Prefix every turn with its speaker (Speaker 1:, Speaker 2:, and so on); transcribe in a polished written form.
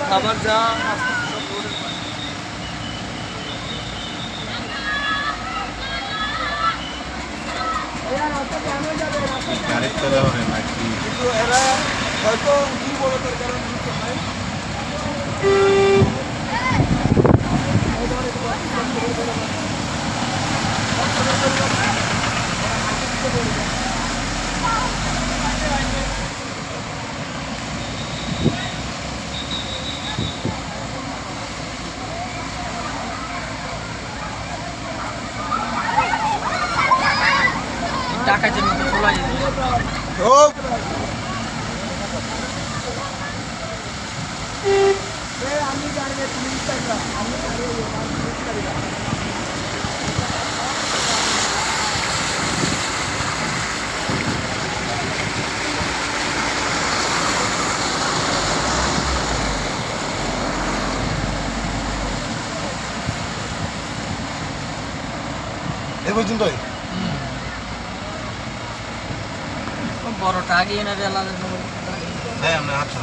Speaker 1: খাবার যা
Speaker 2: গাড়ির তলে হবে নাকি?
Speaker 1: কিন্তু এরা হয়তো দুর্বলতার কারণে নিতে হয়।
Speaker 3: ডাকাতের মতো খোলা যেত।
Speaker 1: আমি জানি আমি
Speaker 2: এ পর্যন্তই
Speaker 3: বড়টা আগে এনে বেলা
Speaker 2: হ্যাঁ আমরা আচ্ছা